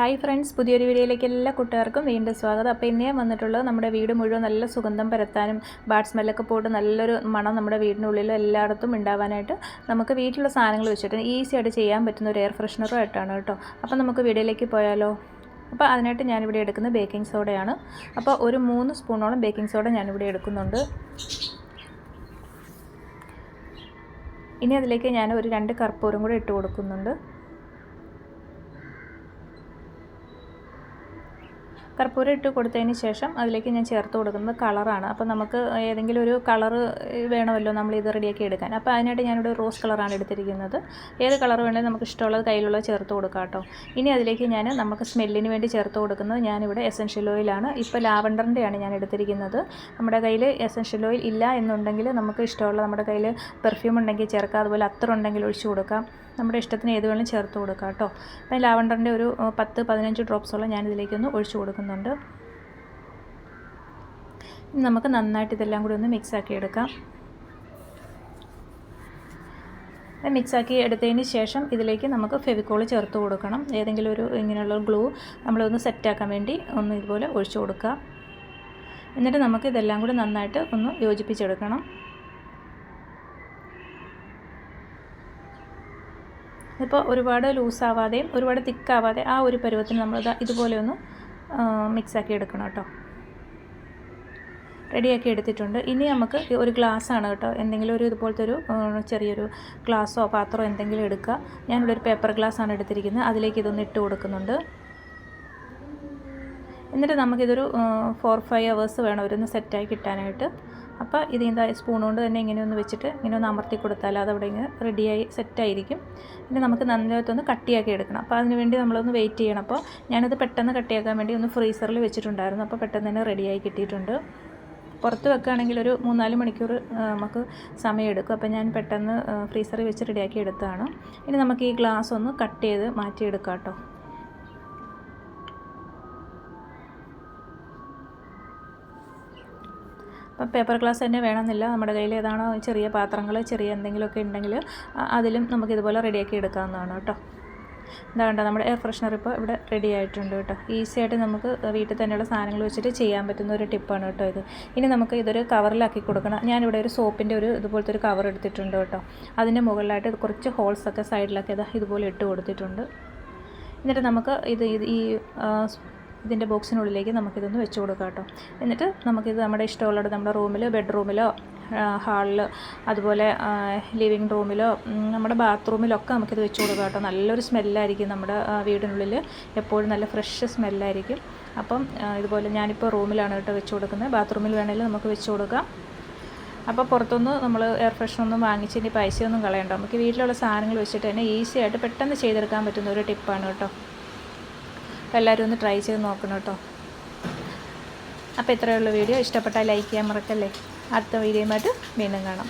Hi friends, പുതിയൊരു വീഡിയോയിലേക്ക് എല്ലാ കൂട്ടുകാർക്കും വീണ്ടും സ്വാഗതം. അപ്പോൾ ഇന്നേ വന്നിട്ടുള്ളത് നമ്മുടെ വീട് മുഴുവൻ നല്ല സുഗന്ധം പരത്താനും ബാഡ് സ്മെല്ലൊക്കെ പോയിട്ട് നല്ലൊരു മണം നമ്മുടെ വീടിനുള്ളിൽ എല്ലായിടത്തും ഉണ്ടാവാനായിട്ട് നമുക്ക് വീട്ടിലുള്ള സാധനങ്ങൾ വെച്ചിട്ട് ഈസി ആയിട്ട് ചെയ്യാൻ പറ്റുന്ന ഒരു എയർ ഫ്രഷ്നറും ആയിട്ടാണ് കേട്ടോ. അപ്പോൾ നമുക്ക് വീഡിയോയിലേക്ക് പോയാലോ. അപ്പോൾ അതിനായിട്ട് ഞാനിവിടെ എടുക്കുന്നത് ബേക്കിംഗ് സോഡയാണ്. അപ്പോൾ ഒരു 3 സ്പൂണോളം ബേക്കിംഗ് സോഡ ഞാനിവിടെ എടുക്കുന്നുണ്ട്. ഇനി അതിലേക്ക് ഞാൻ ഒരു 2 കർപ്പൂരം കൂടി ഇട്ട് കൊടുക്കുന്നുണ്ട്. കർപ്പൂരം ഇട്ട് കൊടുത്തതിന് ശേഷം അതിലേക്ക് ഞാൻ ചേർത്ത് കൊടുക്കുന്നത് കളറാണ്. അപ്പോൾ നമുക്ക് ഏതെങ്കിലും ഒരു കളറ് വേണമല്ലോ നമ്മൾ ഇത് റെഡിയാക്കി എടുക്കാൻ. അപ്പോൾ അതിനായിട്ട് ഞാനിവിടെ റോസ് കളറാണ് എടുത്തിരിക്കുന്നത്. ഏത് കളർ വേണമെങ്കിലും നമുക്ക് ഇഷ്ടമുള്ളത് കയ്യിലുള്ളത് ചേർത്ത് കൊടുക്കാം കേട്ടോ. ഇനി അതിലേക്ക് നമുക്ക് സ്മെല്ലിന് വേണ്ടി ചേർത്ത് കൊടുക്കുന്നത് ഞാനിവിടെ എസൻഷ്യൽ ഓയിലാണ്. ഇപ്പോൾ ലാവണ്ടറിൻ്റെയാണ് ഞാൻ എടുത്തിരിക്കുന്നത്. നമ്മുടെ കയ്യിൽ എസൻഷ്യൽ ഓയിൽ ഇല്ല എന്നുണ്ടെങ്കിൽ നമുക്ക് ഇഷ്ടമുള്ള നമ്മുടെ കയ്യിൽ പെർഫ്യൂം ഉണ്ടെങ്കിൽ ചേർക്കാം, അതുപോലെ അത്തർ ഉണ്ടെങ്കിൽ ഒഴിച്ച് കൊടുക്കാം. നമ്മുടെ ഇഷ്ടത്തിന് ഏത് വേണമെങ്കിലും ചേർത്ത് കൊടുക്കാം കേട്ടോ. അപ്പം ലാവണ്ടറിൻ്റെ ഒരു 10-15 ഡ്രോപ്സോളം ഞാനിതിലേക്കൊന്ന് ഒഴിച്ച് കൊടുക്കുന്നുണ്ട്. ഇനി നമുക്ക് നന്നായിട്ട് ഇതെല്ലാം കൂടി ഒന്ന് മിക്സാക്കി എടുക്കാം. മിക്സാക്കി എടുത്തതിന് ശേഷം ഇതിലേക്ക് നമുക്ക് ഫെവിക്കോൾ ചേർത്ത് കൊടുക്കണം. ഏതെങ്കിലും ഒരു ഇങ്ങനെയുള്ള ഗ്ലൂ നമ്മളൊന്ന് സെറ്റാക്കാൻ വേണ്ടി ഒന്ന് ഇതുപോലെ ഒഴിച്ച് കൊടുക്കുക. എന്നിട്ട് നമുക്ക് ഇതെല്ലാം കൂടി നന്നായിട്ട് ഒന്ന് യോജിപ്പിച്ചെടുക്കണം. ഇപ്പോൾ ഒരുപാട് ലൂസാവാതെയും ഒരുപാട് തിക്കാവാതെ ആ ഒരു പരുവത്തിന് നമ്മൾ ഇതുപോലെ ഒന്ന് മിക്സാക്കി എടുക്കണം കേട്ടോ. റെഡിയാക്കി എടുത്തിട്ടുണ്ട്. ഇനി നമുക്ക് ഒരു ഗ്ലാസ്സാണ് കേട്ടോ. എന്തെങ്കിലും ഒരു ഇതുപോലത്തെ ഒരു ചെറിയൊരു ഗ്ലാസ്സോ പാത്രമോ എന്തെങ്കിലും എടുക്കുക. ഞാനിവിടെ ഒരു പേപ്പർ ഗ്ലാസ്സാണ് എടുത്തിരിക്കുന്നത്. അതിലേക്ക് ഇതൊന്ന് ഇട്ട് കൊടുക്കുന്നുണ്ട്. എന്നിട്ട് നമുക്കിതൊരു 4-5 hours വേണം ഇതൊന്ന് സെറ്റായി കിട്ടാനായിട്ട്. അപ്പോൾ ഇതിൻ്റെ സ്പൂൺ കൊണ്ട് തന്നെ ഇങ്ങനെയൊന്ന് വെച്ചിട്ട് ഇങ്ങനെ ഒന്ന് അമർത്തി കൊടുത്താൽ അതവിടെ ഇങ്ങനെ റെഡിയായി സെറ്റായിരിക്കും. ഇനി നമുക്ക് നന്നായിട്ടൊന്ന് കട്ടിയാക്കി എടുക്കണം. അപ്പോൾ അതിന് വേണ്ടി നമ്മളൊന്ന് വെയിറ്റ് ചെയ്യണം. അപ്പോൾ ഞാനത് പെട്ടെന്ന് കട്ടിയാക്കാൻ വേണ്ടി ഒന്ന് ഫ്രീസറിൽ വെച്ചിട്ടുണ്ടായിരുന്നു. അപ്പോൾ പെട്ടെന്ന് തന്നെ റെഡിയായി കിട്ടിയിട്ടുണ്ട്. പുറത്ത് വെക്കുകയാണെങ്കിൽ ഒരു 3-4 മണിക്കൂർ നമുക്ക് സമയമെടുക്കും. അപ്പോൾ ഞാൻ പെട്ടെന്ന് ഫ്രീസറിൽ വെച്ച് റെഡിയാക്കി എടുത്തതാണ്. ഇനി നമുക്ക് ഈ ഗ്ലാസ് ഒന്ന് കട്ട് ചെയ്ത് മാറ്റിയെടുക്കാം കേട്ടോ. അപ്പം പേപ്പർ ഗ്ലാസ് തന്നെ വേണമെന്നില്ല. നമ്മുടെ കയ്യിൽ ഏതാണോ ചെറിയ പാത്രങ്ങൾ ചെറിയ എന്തെങ്കിലുമൊക്കെ ഉണ്ടെങ്കിൽ അതിലും നമുക്കിതുപോലെ റെഡിയാക്കി എടുക്കാവുന്നതാണ് കേട്ടോ. എന്താ കണ്ടോ, നമ്മുടെ എയർ ഫ്രഷ്നർ ഇപ്പോൾ ഇവിടെ റെഡി ആയിട്ടുണ്ട് കേട്ടോ. ഈസി ആയിട്ട് നമുക്ക് വീട്ടിൽ തന്നെയുള്ള സാധനങ്ങൾ വെച്ചിട്ട് ചെയ്യാൻ പറ്റുന്ന ഒരു ടിപ്പാണ് കേട്ടോ ഇത്. ഇനി നമുക്ക് ഇതൊരു കവറിലാക്കി കൊടുക്കണം. ഞാനിവിടെ ഒരു സോപ്പിൻ്റെ ഇതുപോലത്തെ ഒരു കവർ എടുത്തിട്ടുണ്ട് കേട്ടോ. അതിൻ്റെ മുകളിലായിട്ട് കുറച്ച് ഹോൾസൊക്കെ സൈഡിലൊക്കെ ഇതുപോലെ ഇട്ട് കൊടുത്തിട്ടുണ്ട്. എന്നിട്ട് നമുക്ക് ഇതിൻ്റെ ബോക്സിനുള്ളിലേക്ക് നമുക്കിതൊന്ന് വെച്ച് കൊടുക്കാം കേട്ടോ. എന്നിട്ട് നമുക്കിത് നമ്മുടെ ഇഷ്ടമുള്ളത് നമ്മുടെ റൂമിലോ ബെഡ്റൂമിലോ ഹാളിൽ അതുപോലെ ലിവിങ് റൂമിലോ നമ്മുടെ ബാത്റൂമിലൊക്കെ നമുക്കിത് വെച്ച് കൊടുക്കാം കേട്ടോ. നല്ലൊരു സ്മെല്ലായിരിക്കും നമ്മുടെ വീടിനുള്ളിൽ എപ്പോഴും നല്ല ഫ്രഷ് സ്മെല്ലായിരിക്കും. അപ്പം ഇതുപോലെ ഞാനിപ്പോൾ റൂമിലാണ് കേട്ടോ വെച്ച് കൊടുക്കുന്നത്. ബാത്റൂമിൽ വേണമെങ്കിലും നമുക്ക് വെച്ച് കൊടുക്കാം. അപ്പോൾ പുറത്തുനിന്ന് നമ്മൾ എയർ ഫ്രഷ്നൊന്നും വാങ്ങിച്ച് ഇനി പൈസയൊന്നും കളയണ്ട. നമുക്ക് വീട്ടിലുള്ള സാധനങ്ങൾ വെച്ചിട്ട് തന്നെ ഈസി ആയിട്ട് പെട്ടെന്ന് ചെയ്തെടുക്കാൻ പറ്റുന്ന ഒരു ടിപ്പാണ് കേട്ടോ. അപ്പോൾ എല്ലാവരും ഒന്ന് ട്രൈ ചെയ്ത് നോക്കണം കേട്ടോ. അപ്പോൾ ഇത്രയുള്ള വീഡിയോ ഇഷ്ടപ്പെട്ടാൽ ലൈക്ക് ചെയ്യാൻ മറക്കല്ലേ. അടുത്ത വീഡിയോയുമായിട്ട് വീണ്ടും കാണാം.